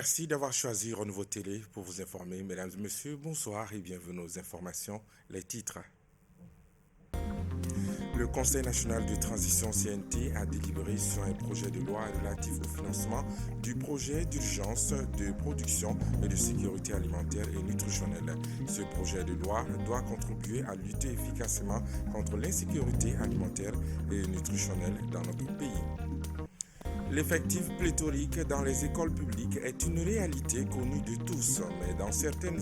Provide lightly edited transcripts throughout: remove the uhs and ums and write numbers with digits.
Merci d'avoir choisi Renouveau Télé pour vous informer. Mesdames et messieurs, bonsoir et bienvenue aux informations. Les titres. Le Conseil national de transition CNT a délibéré sur un projet de loi relatif au financement du projet d'urgence de production et de sécurité alimentaire et nutritionnelle. Ce projet de loi doit contribuer à lutter efficacement contre l'insécurité alimentaire et nutritionnelle dans notre pays. L'effectif pléthorique dans les écoles publiques est une réalité connue de tous, mais dans certaines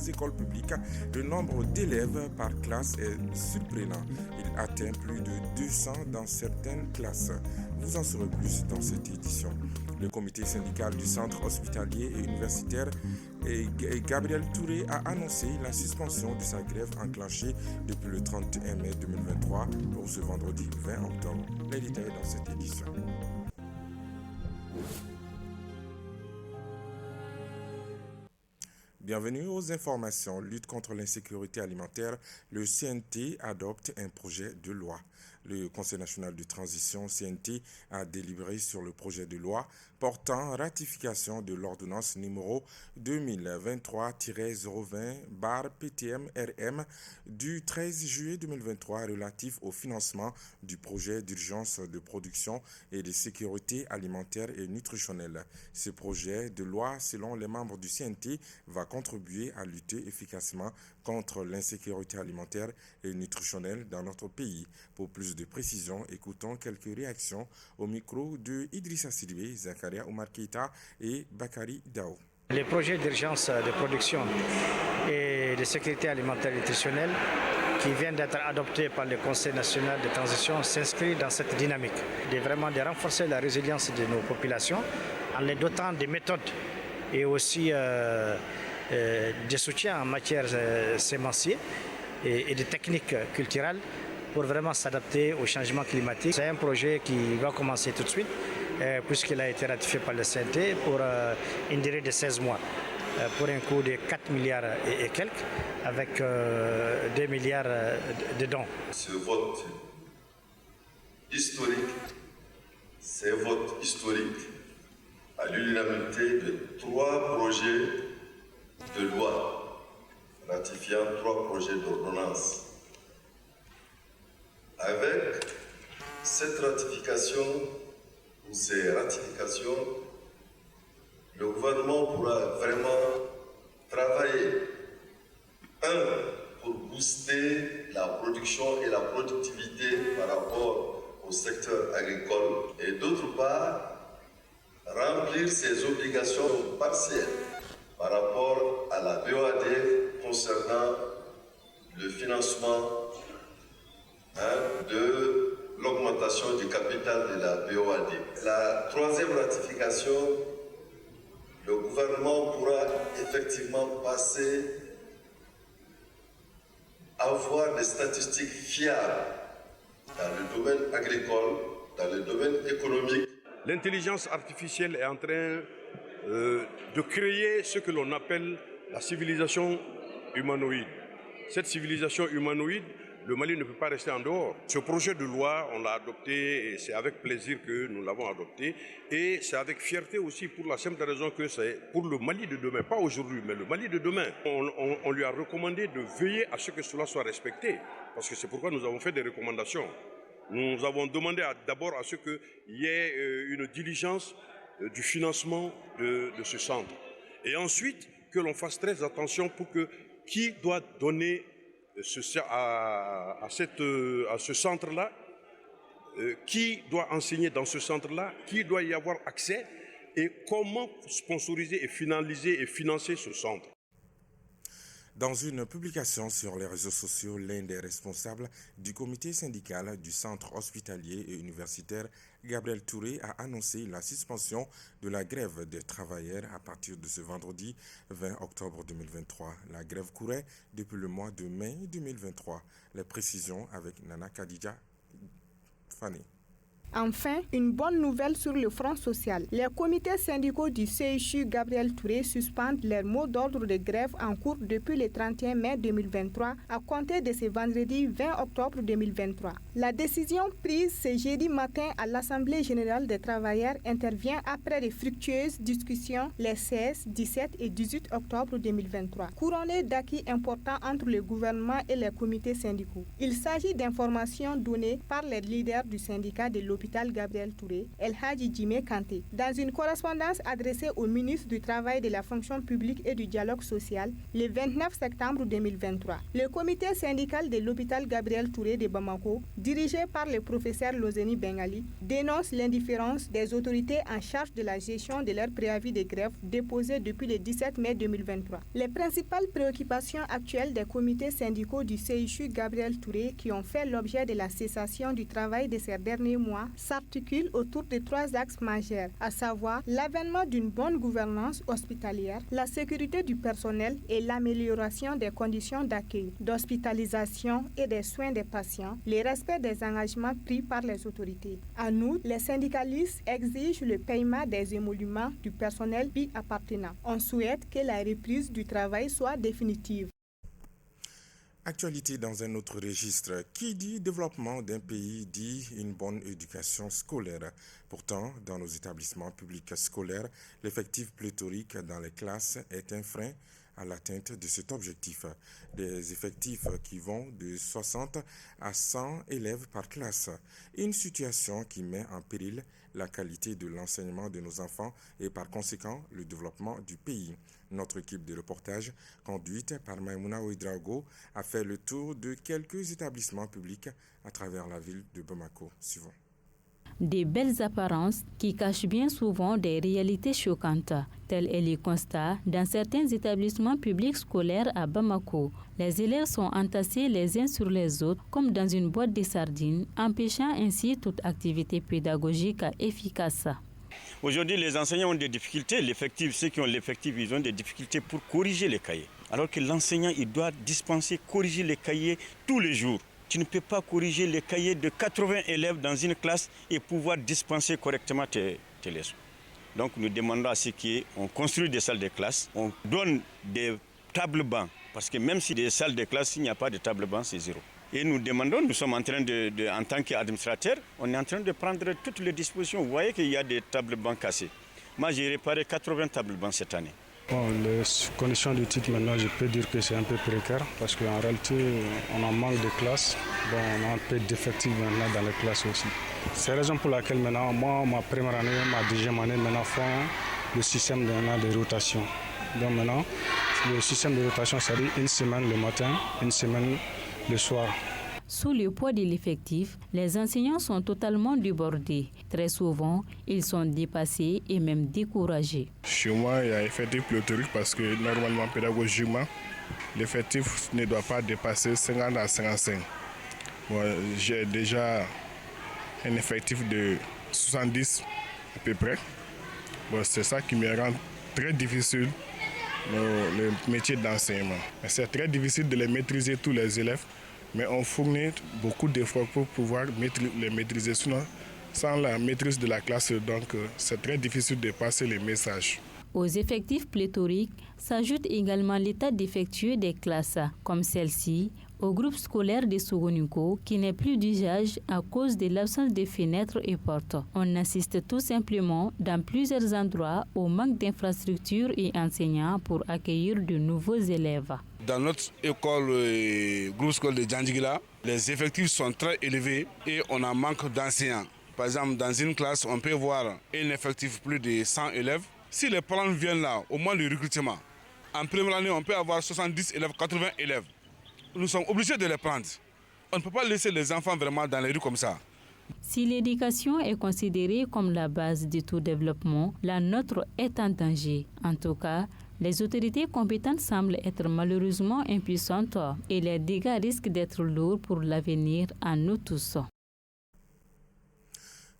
écoles publiques, le nombre d'élèves par classe est surprenant. Il atteint plus de 200 dans certaines classes. Vous en saurez plus dans cette édition. Le comité syndical du centre hospitalier et universitaire Gabriel Touré a annoncé la suspension de sa grève enclenchée depuis le 31 mai 2023 pour ce vendredi 20 octobre. Les détails dans cette édition. Bienvenue aux informations. Lutte contre l'insécurité alimentaire, le CNT adopte un projet de loi. Le Conseil national de transition CNT a délibéré sur le projet de loi portant ratification de l'ordonnance numéro 2023-020/PTM-RM du 13 juillet 2023 relatif au financement du projet d'urgence de production et de sécurité alimentaire et nutritionnelle. Ce projet de loi, selon les membres du CNT, va contribuer à lutter efficacement contre l'insécurité alimentaire et nutritionnelle dans notre pays. Pour plus de précisions, écoutons quelques réactions au micro de Idrissa Sidibé, Zakaria Oumar Keïta et Bakary Dao. Les projets d'urgence de production et de sécurité alimentaire et nutritionnelle qui viennent d'être adoptés par le Conseil national de transition s'inscrivent dans cette dynamique de renforcer la résilience de nos populations en les dotant de méthodes et aussi de soutien en matière sémencier et de techniques culturelles pour vraiment s'adapter au changement climatique. C'est un projet qui va commencer tout de suite puisqu'il a été ratifié par le CNT pour une durée de 16 mois pour un coût de 4 milliards et quelques avec 2 milliards de dons. Ce vote historique, c'est un vote historique à l'unanimité de 3 projets de loi ratifiant 3 projets d'ordonnance. Avec cette ratification ou ces ratifications, le gouvernement pourra vraiment travailler, pour booster la production et la productivité par rapport au secteur agricole et d'autre part, remplir ses obligations partielles par rapport à la BOAD concernant le financement de l'augmentation du capital de la BOAD. La 3e ratification, le gouvernement pourra effectivement passer à avoir des statistiques fiables dans le domaine agricole, dans le domaine économique. L'intelligence artificielle est en train de créer ce que l'on appelle la civilisation humanoïde. Cette civilisation humanoïde, le Mali ne peut pas rester en dehors. Ce projet de loi, on l'a adopté et c'est avec plaisir que nous l'avons adopté. Et c'est avec fierté aussi pour la simple raison que c'est pour le Mali de demain, pas aujourd'hui, mais le Mali de demain. On lui a recommandé de veiller à ce que cela soit respecté. Parce que c'est pourquoi nous avons fait des recommandations. Nous avons demandé d'abord à ce qu'il y ait une diligence du financement de ce centre. Et ensuite, que l'on fasse très attention pour que qui doit donner à ce centre-là, qui doit enseigner dans ce centre-là, qui doit y avoir accès et comment sponsoriser et finaliser et financer ce centre. Dans une publication sur les réseaux sociaux, l'un des responsables du comité syndical du centre hospitalier et universitaire, Gabriel Touré, a annoncé la suspension de la grève des travailleurs à partir de ce vendredi 20 octobre 2023. La grève courait depuis le mois de mai 2023. Les précisions avec Nana Khadija Fane. Enfin, une bonne nouvelle sur le front social. Les comités syndicaux du CHU Gabriel Touré suspendent leur mot d'ordre de grève en cours depuis le 31 mai 2023 à compter de ce vendredi 20 octobre 2023. La décision prise ce jeudi matin à l'Assemblée générale des travailleurs intervient après de fructueuses discussions les 16, 17 et 18 octobre 2023, couronnées d'acquis importants entre le gouvernement et les comités syndicaux. Il s'agit d'informations données par les leaders du syndicat de l'hôpital Gabriel Touré, El Hadji Djimé Kanté, dans une correspondance adressée au ministre du Travail, de la Fonction publique et du Dialogue social le 29 septembre 2023. Le comité syndical de l'hôpital Gabriel Touré de Bamako, dirigé par le professeur Lozeni Bengali, dénonce l'indifférence des autorités en charge de la gestion de leur préavis de grève déposé depuis le 17 mai 2023. Les principales préoccupations actuelles des comités syndicaux du CHU Gabriel Touré qui ont fait l'objet de la cessation du travail de ces derniers mois s'articulent autour de 3 axes majeurs, à savoir l'avènement d'une bonne gouvernance hospitalière, la sécurité du personnel et l'amélioration des conditions d'accueil, d'hospitalisation et des soins des patients, le respect des engagements pris par les autorités. En outre, les syndicalistes exigent le paiement des émoluments du personnel y appartenant. On souhaite que la reprise du travail soit définitive. Actualité dans un autre registre. Qui dit développement d'un pays dit une bonne éducation scolaire. Pourtant, dans nos établissements publics scolaires, l'effectif pléthorique dans les classes est un frein à l'atteinte de cet objectif. Des effectifs qui vont de 60 à 100 élèves par classe. Une situation qui met en péril la qualité de l'enseignement de nos enfants et par conséquent le développement du pays. Notre équipe de reportage, conduite par Maïmouna Ouedraogo, a fait le tour de quelques établissements publics à travers la ville de Bamako. Suivons. Des belles apparences qui cachent bien souvent des réalités choquantes. Tel est le constat dans certains établissements publics scolaires à Bamako. Les élèves sont entassés les uns sur les autres comme dans une boîte de sardines, empêchant ainsi toute activité pédagogique efficace. Aujourd'hui, les enseignants ont des difficultés. Ceux qui ont l'effectif, ils ont des difficultés pour corriger les cahiers. Alors que l'enseignant, il doit dispenser, corriger les cahiers tous les jours. Tu ne peux pas corriger les cahiers de 80 élèves dans une classe et pouvoir dispenser correctement tes leçons. Donc nous demandons à ce qu'on construise des salles de classe, on donne des tables bancs. Parce que même si des salles de classe, s'il n'y a pas de table banc, c'est zéro. Et nous demandons, nous sommes en train en tant qu'administrateur, on est en train de prendre toutes les dispositions. Vous voyez qu'il y a des tables bancs cassées. Moi, j'ai réparé 80 tables bancs cette année. Bon, les conditions du titre maintenant, je peux dire que c'est un peu précaire parce qu'en réalité, on en manque de classes. Bon, on a un peu d'effectifs maintenant dans les classes aussi. C'est la raison pour laquelle maintenant, moi, ma première année, ma deuxième année, maintenant font le système de rotation. Donc maintenant, le système de rotation, c'est-à-dire une semaine le matin, une semaine le soir. Sous le poids de l'effectif, les enseignants sont totalement débordés. Très souvent, ils sont dépassés et même découragés. Chez moi, il y a effectif pléthorique parce que normalement, pédagogiquement, l'effectif ne doit pas dépasser 50 à 55. Moi, j'ai déjà un effectif de 70 à peu près. Bon, c'est ça qui me rend très difficile le métier d'enseignement. C'est très difficile de les maîtriser tous les élèves. Mais on fournit beaucoup d'efforts pour pouvoir les maîtriser. Sinon, sans la maîtrise de la classe, donc c'est très difficile de passer les messages. Aux effectifs pléthoriques s'ajoute également l'état défectueux des classes, comme celle-ci, au groupe scolaire de Sogoniko, qui n'est plus d'usage à cause de l'absence de fenêtres et portes. On assiste tout simplement dans plusieurs endroits au manque d'infrastructures et enseignants pour accueillir de nouveaux élèves. Dans notre école, groupe scolaire de Djandjigila, les effectifs sont très élevés et on a manque d'enseignants. Par exemple, dans une classe, on peut voir un effectif plus de 100 élèves. Si les parents viennent là, au moins le recrutement, en première année, on peut avoir 70 élèves, 80 élèves. Nous sommes obligés de les prendre. On ne peut pas laisser les enfants vraiment dans les rues comme ça. Si l'éducation est considérée comme la base de tout développement, la nôtre est en danger. En tout cas, les autorités compétentes semblent être malheureusement impuissantes et les dégâts risquent d'être lourds pour l'avenir à nous tous.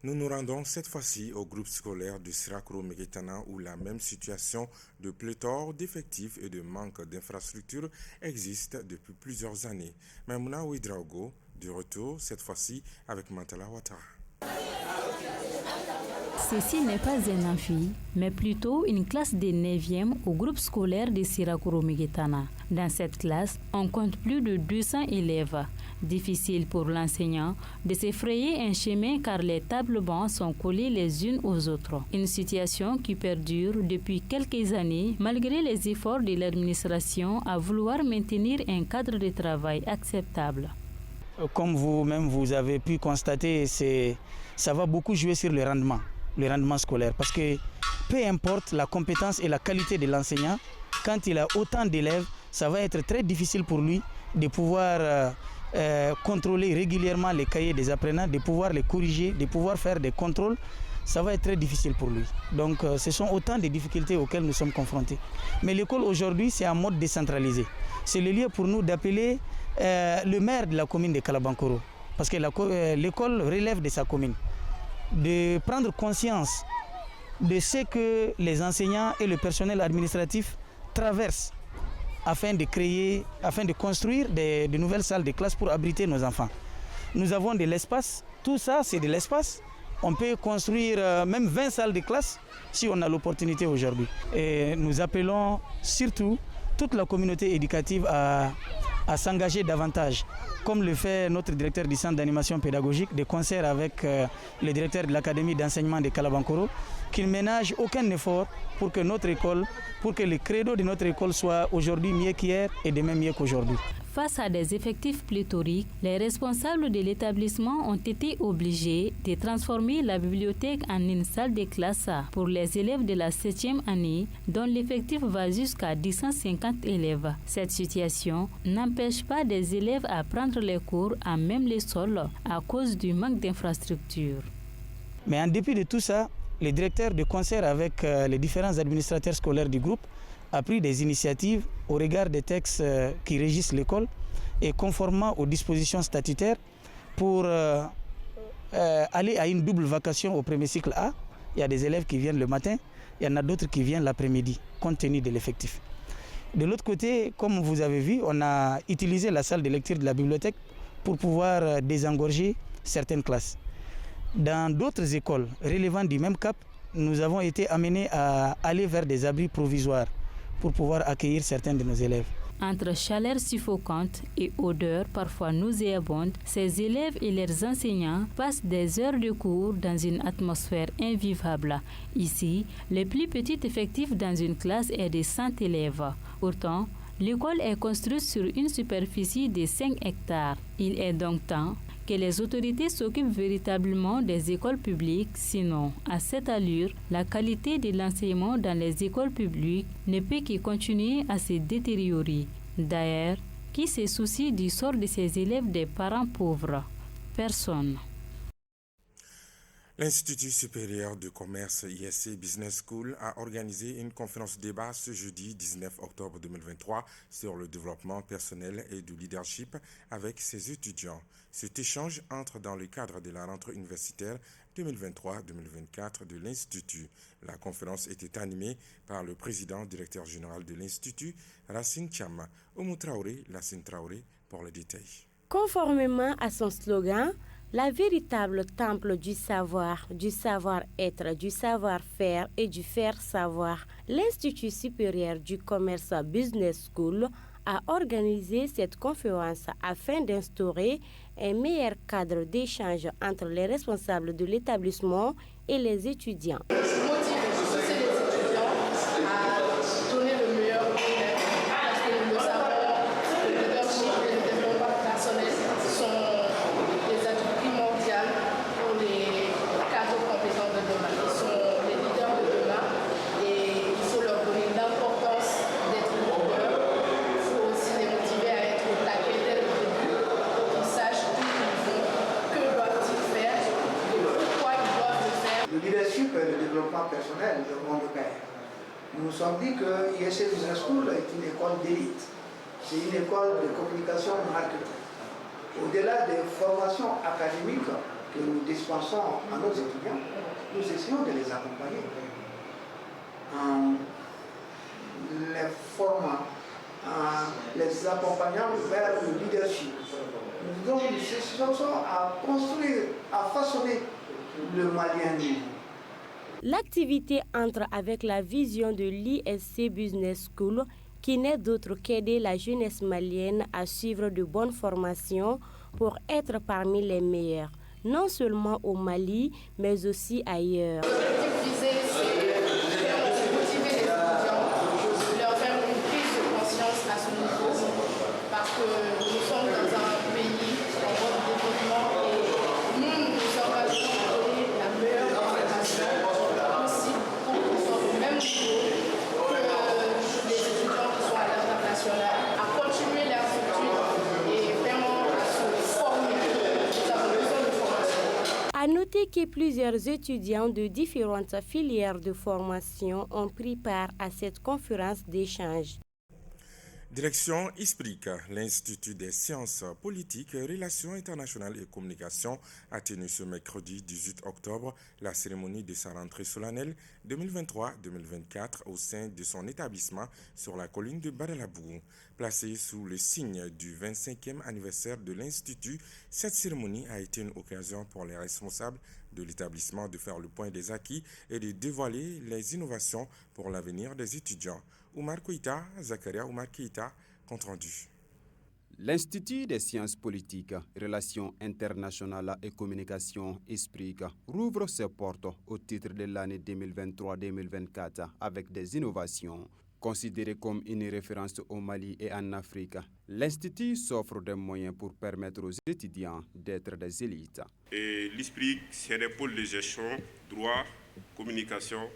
Nous nous rendons cette fois-ci au groupe scolaire du Sirakoro-Meguetana où la même situation de pléthore d'effectifs et de manque d'infrastructures existe depuis plusieurs années. Maïmouna Ouedraogo, de retour cette fois-ci avec Mantala Ouattara. Ceci n'est pas un amphi, mais plutôt une classe de 9e au groupe scolaire de Sirakoro-Meguetana. Dans cette classe, on compte plus de 200 élèves. Difficile pour l'enseignant de se frayer un chemin car les tables bancs sont collées les unes aux autres. Une situation qui perdure depuis quelques années malgré les efforts de l'administration à vouloir maintenir un cadre de travail acceptable. Comme vous-même vous avez pu constater, ça va beaucoup jouer sur le rendement scolaire. Parce que peu importe la compétence et la qualité de l'enseignant, quand il a autant d'élèves, ça va être très difficile pour lui de pouvoir contrôler régulièrement les cahiers des apprenants, de pouvoir les corriger, de pouvoir faire des contrôles. Ça va être très difficile pour lui. Donc ce sont autant de difficultés auxquelles nous sommes confrontés. Mais l'école aujourd'hui, c'est un mode décentralisé. C'est le lieu pour nous d'appeler le maire de la commune de Kalabankoro, parce que l'école relève de sa commune, de prendre conscience de ce que les enseignants et le personnel administratif traversent afin de construire de nouvelles salles de classe pour abriter nos enfants. Nous avons de l'espace, tout ça c'est de l'espace. On peut construire même 20 salles de classe si on a l'opportunité aujourd'hui. Et nous appelons surtout toute la communauté éducative à s'engager davantage, comme le fait notre directeur du centre d'animation pédagogique, de concert avec le directeur de l'académie d'enseignement de Kalabankoro, qui ne ménage aucun effort pour que notre école, pour que le credo de notre école soit aujourd'hui mieux qu'hier et demain mieux qu'aujourd'hui. Face à des effectifs pléthoriques, les responsables de l'établissement ont été obligés de transformer la bibliothèque en une salle de classe pour les élèves de la 7e année, dont l'effectif va jusqu'à 250 élèves. Cette situation n'empêche pas des élèves à prendre les cours à même les sols à cause du manque d'infrastructures. Mais en dépit de tout ça, le directeur de concert avec les différents administrateurs scolaires du groupe a pris des initiatives au regard des textes qui régissent l'école et conformément aux dispositions statutaires pour aller à une double vacation au premier cycle A. Il y a des élèves qui viennent le matin, il y en a d'autres qui viennent l'après-midi, compte tenu de l'effectif. De l'autre côté, comme vous avez vu, on a utilisé la salle de lecture de la bibliothèque pour pouvoir désengorger certaines classes. Dans d'autres écoles relevant du même cap, nous avons été amenés à aller vers des abris provisoires pour pouvoir accueillir certains de nos élèves. Entre chaleur suffocante et odeur parfois nauséabonde, ces élèves et leurs enseignants passent des heures de cours dans une atmosphère invivable. Ici, le plus petit effectif dans une classe est de 100 élèves. Pourtant, l'école est construite sur une superficie de 5 hectares. Il est donc temps que les autorités s'occupent véritablement des écoles publiques, sinon, à cette allure, la qualité de l'enseignement dans les écoles publiques ne peut que continuer à se détériorer. D'ailleurs, qui se soucie du sort de ces élèves des parents pauvres? Personne. L'Institut supérieur de commerce ISC Business School a organisé une conférence débat ce jeudi 19 octobre 2023 sur le développement personnel et du leadership avec ses étudiants. Cet échange entre dans le cadre de la rentrée universitaire 2023-2024 de l'Institut. La conférence était animée par le président directeur général de l'Institut, Racine Thiam. Oumou Traoré, Lassine Traoré pour les détails. Conformément à son slogan, la véritable temple du savoir-être, du savoir-faire et du faire-savoir, l'Institut supérieur du commerce Business School a organisé cette conférence afin d'instaurer un meilleur cadre d'échange entre les responsables de l'établissement et les étudiants. Personnel de monde père. Nous nous sommes dit que ISC Business School est une école d'élite. C'est une école de communication marketing. Au-delà des formations académiques que nous dispensons à nos étudiants, nous essayons de les accompagner en les formant, en les accompagnant vers le leadership. Donc nous cherchons à construire, à façonner le Malien nouveau. L'activité entre avec la vision de l'ISC Business School qui n'est d'autre qu'aider la jeunesse malienne à suivre de bonnes formations pour être parmi les meilleurs, non seulement au Mali, mais aussi ailleurs. Parce que nous sommes dans un pays en voie de développement et nous sommes engagés à donner la meilleure information possible pour qu'ils soient au même niveau que les étudiants qui sont à l'international, à continuer leurs études et vraiment à se former. Nous avons besoin de formation. À noter que plusieurs étudiants de différentes filières de formation ont pris part à cette conférence d'échange. Direction ISPRIC, l'Institut des sciences politiques, relations internationales et communications a tenu ce mercredi 18 octobre la cérémonie de sa rentrée solennelle 2023-2024 au sein de son établissement sur la colline de Badalabou. Placée sous le signe du 25e anniversaire de l'Institut, cette cérémonie a été une occasion pour les responsables de l'établissement de faire le point des acquis et de dévoiler les innovations pour l'avenir des étudiants. Oumar Kouita, Zakaria Oumar Keita, compte rendu. L'Institut des sciences politiques, relations internationales et communications ISPRIC rouvre ses portes au titre de l'année 2023-2024 avec des innovations. Considéré comme une référence au Mali et en Afrique, l'Institut s'offre des moyens pour permettre aux étudiants d'être des élites. L'ISPRIC, c'est des pôles de gestion, droit, communication.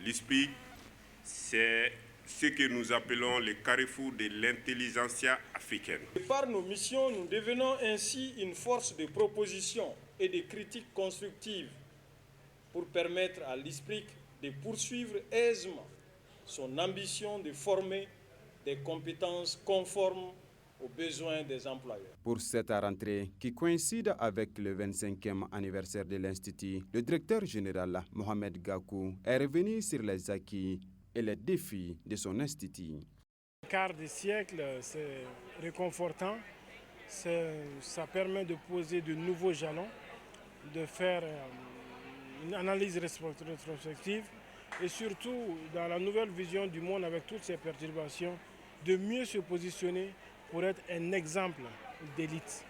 L'ISPRIC, c'est ce que nous appelons le carrefour de l'intelligentsia africaine. Par nos missions, nous devenons ainsi une force de proposition et de critique constructive pour permettre à l'ISPRIC de poursuivre aisément son ambition de former des compétences conformes aux besoins des employeurs. Pour cette rentrée qui coïncide avec le 25e anniversaire de l'Institut, le directeur général Mohamed Gakou est revenu sur les acquis et les défis de son institut. Un quart de siècle, c'est réconfortant. Ça permet de poser de nouveaux jalons, de faire une analyse rétrospective et surtout, dans la nouvelle vision du monde avec toutes ces perturbations, de mieux se positionner pour être un exemple d'élite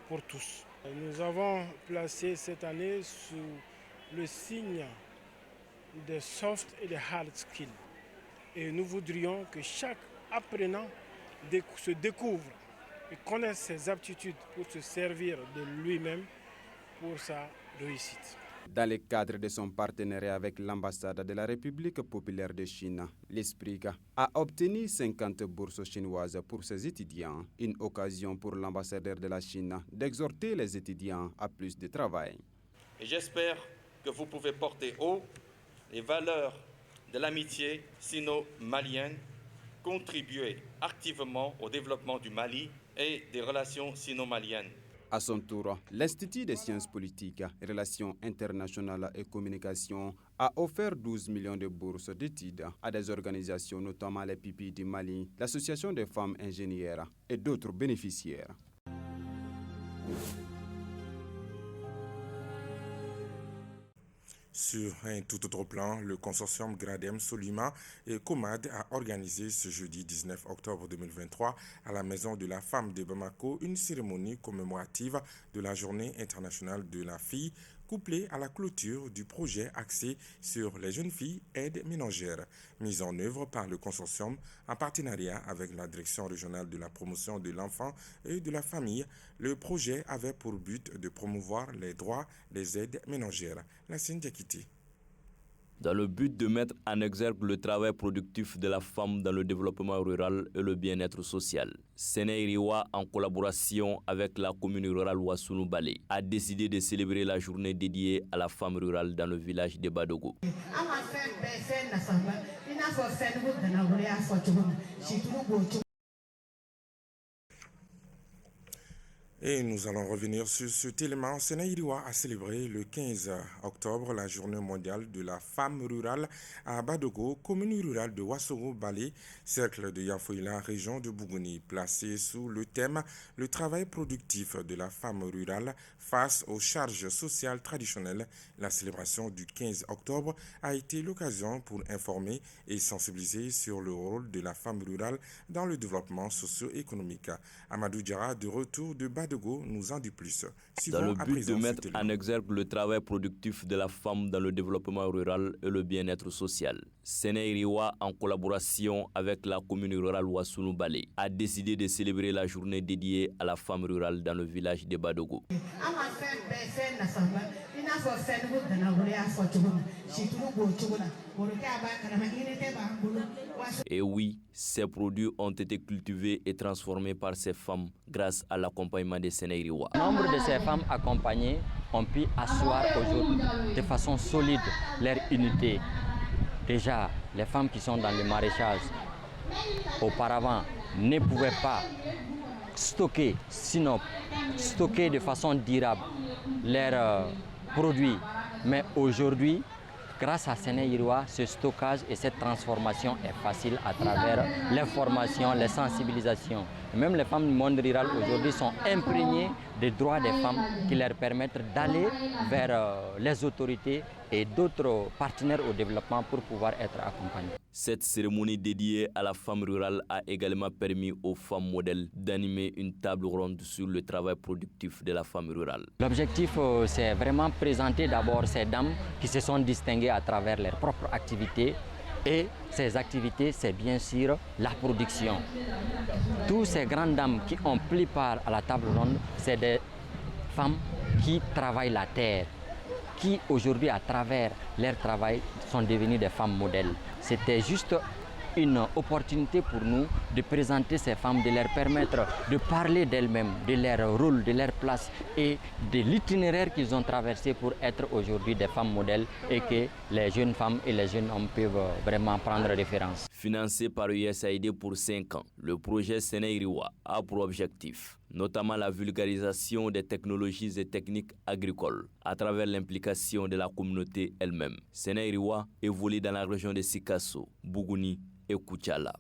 pour tous. Nous avons placé cette année sous le signe des soft et des hard skills. Et nous voudrions que chaque apprenant se découvre et connaisse ses aptitudes pour se servir de lui-même pour sa réussite. Dans le cadre de son partenariat avec l'ambassade de la République populaire de Chine, l'ISPRIC a obtenu 50 bourses chinoises pour ses étudiants, une occasion pour l'ambassadeur de la Chine d'exhorter les étudiants à plus de travail. Et j'espère que vous pouvez porter haut les valeurs de l'amitié sino-malienne, contribuer activement au développement du Mali et des relations sino-maliennes. À son tour, l'Institut des sciences politiques, relations internationales et communications a offert 12 millions de bourses d'études à des organisations, notamment les PIPI du Mali, l'Association des femmes ingénieures et d'autres bénéficiaires. Sur un tout autre plan, le consortium Gradem Solima et Comad a organisé ce jeudi 19 octobre 2023 à la Maison de la Femme de Bamako une cérémonie commémorative de la Journée internationale de la fille, couplée à la clôture du projet axé sur les jeunes filles aides ménagères, mise en œuvre par le consortium en partenariat avec la Direction régionale de la promotion de l'enfant et de la famille. Le projet avait pour but de promouvoir les droits des aides ménagères. La Diakité. Dans le but de mettre en exergue le travail productif de la femme dans le développement rural et le bien-être social, Séné Riwa, en collaboration avec la commune rurale Ouassounou Balé, a décidé de célébrer la journée dédiée à la femme rurale dans le village de Badogo. Et nous allons revenir sur cet élément. Sénéiriwa a célébré le 15 octobre la journée mondiale de la femme rurale à Badogo, commune rurale de Ouassogho-Balé, cercle de Yafoila, région de Bougouni, placé sous le thème « Le travail productif de la femme rurale face aux charges sociales traditionnelles ». La célébration du 15 octobre a été l'occasion pour informer et sensibiliser sur le rôle de la femme rurale dans le développement socio-économique. Amadou Diarra, de retour de Badogo, nous en dit plus. Dans le but de mettre en exergue le travail productif de la femme dans le développement rural et le bien-être social, Sénéiriwa, en collaboration avec la commune rurale Ouassounou-Balé, a décidé de célébrer la journée dédiée à la femme rurale dans le village de Badogo. Et oui, ces produits ont été cultivés et transformés par ces femmes grâce à l'accompagnement des Sénéiriwa. Nombre de ces femmes accompagnées ont pu asseoir aujourd'hui de façon solide leur unité. Déjà, les femmes qui sont dans le maraîchage, auparavant, ne pouvaient pas stocker, sinon stocker de façon durable leurs produits. Mais aujourd'hui, grâce à Sénéiriwa, ce stockage et cette transformation est facile à travers l'information, les sensibilisations. Et même les femmes du monde rural aujourd'hui sont imprégnées des droits des femmes qui leur permettent d'aller vers les autorités et d'autres partenaires au développement pour pouvoir être accompagnées. Cette cérémonie dédiée à la femme rurale a également permis aux femmes modèles d'animer une table ronde sur le travail productif de la femme rurale. L'objectif, c'est vraiment présenter d'abord ces dames qui se sont distinguées à travers leurs propres activités. Et ces activités, c'est bien sûr la production. Toutes ces grandes dames qui ont pris part à la table ronde, c'est des femmes qui travaillent la terre, qui aujourd'hui, à travers leur travail, sont devenues des femmes modèles. C'était juste une opportunité pour nous de présenter ces femmes, de leur permettre de parler d'elles-mêmes, de leur rôle, de leur place et de l'itinéraire qu'ils ont traversé pour être aujourd'hui des femmes modèles et que les jeunes femmes et les jeunes hommes peuvent vraiment prendre référence. Financé par USAID pour 5 ans, le projet Sénéiriwa a pour objectif notamment la vulgarisation des technologies et techniques agricoles à travers l'implication de la communauté elle-même. Sénéiriwa évolue dans la région de Sikasso, Bougouni et Koutiala.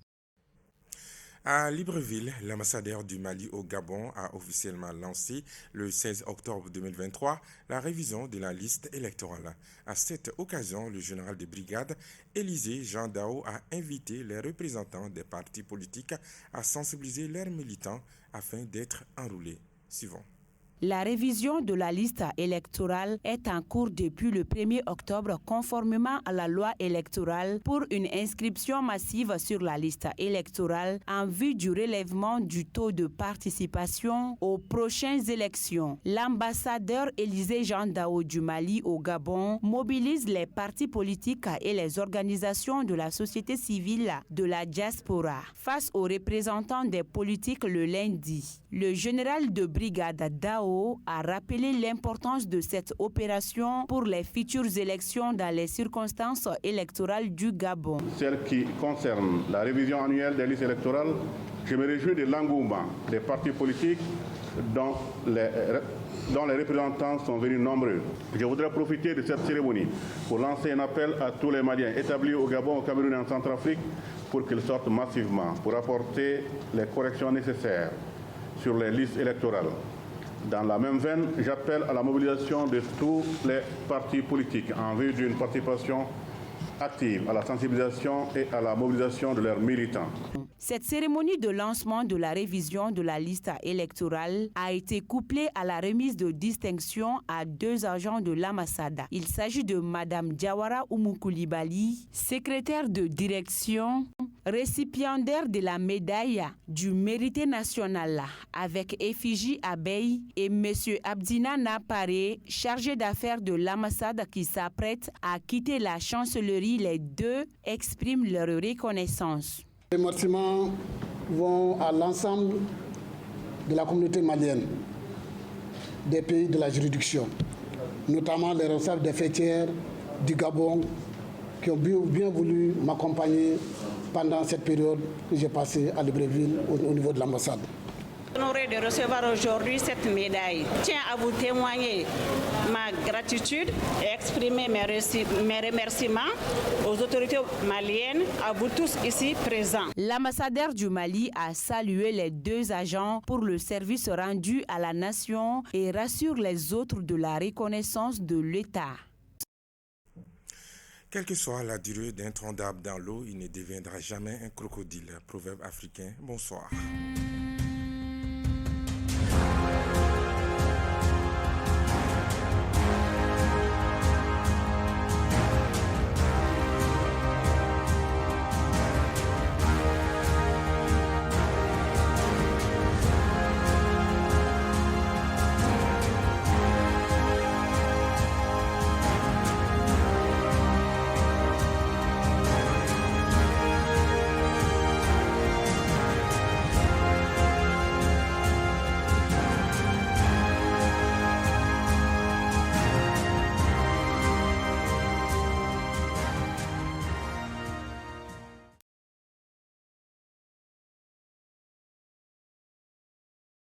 À Libreville, l'ambassadeur du Mali au Gabon a officiellement lancé le 16 octobre 2023 la révision de la liste électorale. À cette occasion, le général de brigade Élisée Jean Dao a invité les représentants des partis politiques à sensibiliser leurs militants afin d'être enrôlés. Suivons. La révision de la liste électorale est en cours depuis le 1er octobre conformément à la loi électorale pour une inscription massive sur la liste électorale en vue du relèvement du taux de participation aux prochaines élections. L'ambassadeur Élisée Jean Dao du Mali au Gabon mobilise les partis politiques et les organisations de la société civile de la diaspora face aux représentants des politiques le lundi. Le général de brigade Dao a rappelé l'importance de cette opération pour les futures élections dans les circonstances électorales du Gabon. Celle qui concerne la révision annuelle des listes électorales, je me réjouis de l'engouement des partis politiques dont les représentants sont venus nombreux. Je voudrais profiter de cette cérémonie pour lancer un appel à tous les Maliens établis au Gabon, au Cameroun et en Centrafrique pour qu'ils sortent massivement pour apporter les corrections nécessaires sur les listes électorales. Dans la même veine, j'appelle à la mobilisation de tous les partis politiques en vue d'une participation active à la sensibilisation et à la mobilisation de leurs militants. Cette cérémonie de lancement de la révision de la liste électorale a été couplée à la remise de distinction à 2 agents de l'ambassade. Il s'agit de Mme Diawara Oumou-Koulibaly, secrétaire de direction, récipiendaire de la médaille du mérité national avec effigie abeille, et M. Abdina Napare, chargé d'affaires de l'ambassade qui s'apprête à quitter la chancellerie. Les deux expriment leur reconnaissance. Les remerciements vont à l'ensemble de la communauté malienne, des pays de la juridiction, notamment les responsables des fêtières du Gabon qui ont bien voulu m'accompagner pendant cette période que j'ai passée à Libreville au niveau de l'ambassade. Honoré de recevoir aujourd'hui cette médaille. Je tiens à vous témoigner ma gratitude et exprimer mes remerciements aux autorités maliennes, à vous tous ici présents. L'ambassadeur du Mali a salué les deux agents pour le service rendu à la nation et rassure les autres de la reconnaissance de l'État. Quelle que soit la durée d'un tronc d'arbre dans l'eau, il ne deviendra jamais un crocodile. Proverbe africain. Bonsoir.